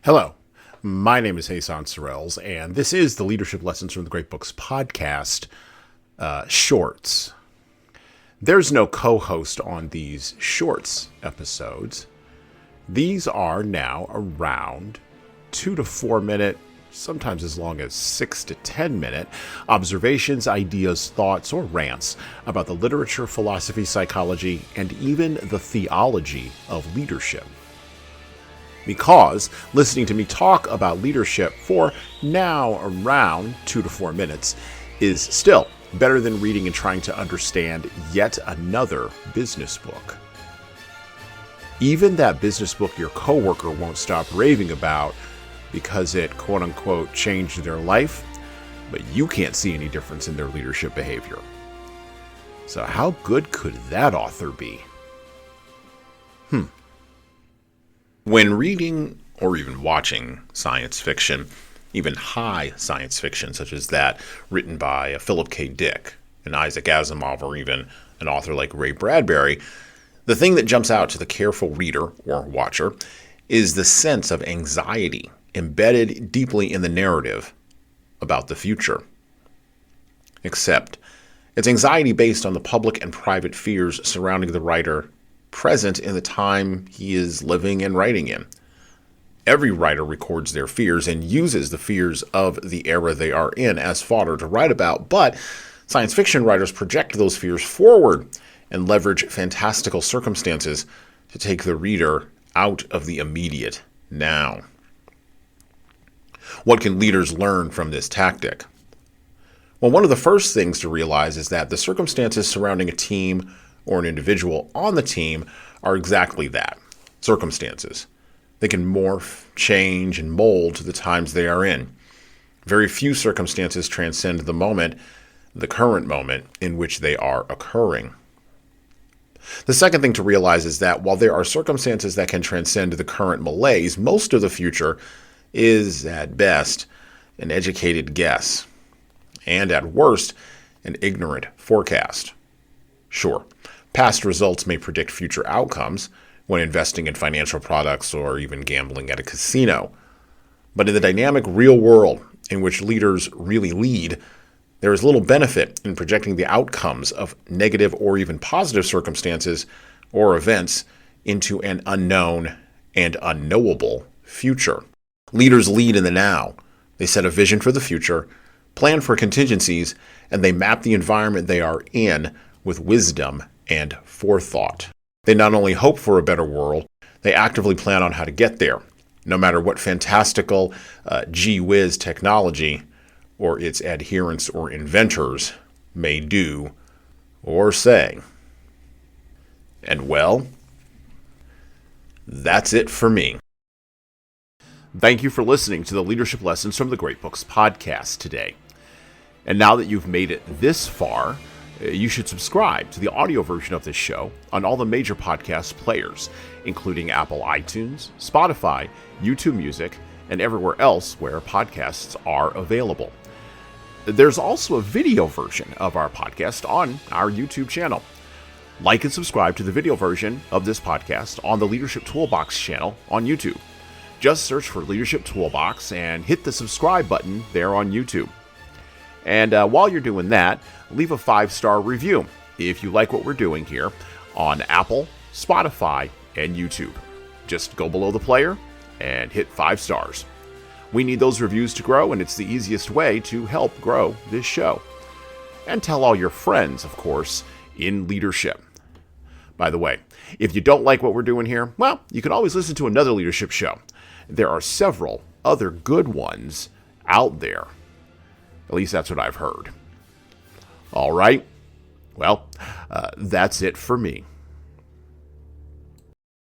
Hello, my name is Hassan Sorrells, and this is the Leadership Lessons from the Great Books podcast shorts. There's no co-host on these shorts episodes. These are now around 2 to 4 minute, sometimes as long as 6 to 10 minute observations, ideas, thoughts, or rants about the literature, philosophy, psychology, and even the theology of leadership. Because listening to me talk about leadership for now around 2 to 4 minutes is still better than reading and trying to understand yet another business book. Even that business book your coworker won't stop raving about because it quote-unquote changed their life, but you can't see any difference in their leadership behavior. So how good could that author be? When reading or even watching science fiction, even high science fiction such as that written by Philip K. Dick and Isaac Asimov, or even an author like Ray Bradbury, the thing that jumps out to the careful reader or watcher is the sense of anxiety embedded deeply in the narrative about the future. Except it's anxiety based on the public and private fears surrounding the writer present in the time he is living and writing in. Every writer records their fears and uses the fears of the era they are in as fodder to write about, but science fiction writers project those fears forward and leverage fantastical circumstances to take the reader out of the immediate now. What can leaders learn from this tactic? Well, one of the first things to realize is that the circumstances surrounding a team or an individual on the team are exactly that, circumstances. They can morph, change, and mold to the times they are in. Very few circumstances transcend the moment, the current moment in which they are occurring. The second thing to realize is that while there are circumstances that can transcend the current malaise, most of the future is, at best, an educated guess, and at worst, an ignorant forecast. Sure, past results may predict future outcomes when investing in financial products or even gambling at a casino. But in the dynamic real world in which leaders really lead, there is little benefit in projecting the outcomes of negative or even positive circumstances or events into an unknown and unknowable future. Leaders lead in the now. They set a vision for the future, plan for contingencies, and they map the environment they are in with wisdom and forethought. They not only hope for a better world, they actively plan on how to get there, no matter what fantastical gee whiz technology or its adherents or inventors may do or say. And well, that's it for me. Thank you for listening to the Leadership Lessons from the Great Books podcast today. And now that you've made it this far, you should subscribe to the audio version of this show on all the major podcast players, including Apple iTunes, Spotify, YouTube Music, and everywhere else where podcasts are available. There's also a video version of our podcast on our YouTube channel. Like and subscribe to the video version of this podcast on the Leadership Toolbox channel on YouTube. Just search for Leadership Toolbox and hit the subscribe button there on YouTube. And while you're doing that, leave a 5-star review if you like what we're doing here on Apple, Spotify, and YouTube. Just go below the player and hit 5 stars. We need those reviews to grow, and it's the easiest way to help grow this show. And tell all your friends, of course, in leadership. By the way, if you don't like what we're doing here, well, you can always listen to another leadership show. There are several other good ones out there. At least that's what I've heard. All right. Well, that's it for me.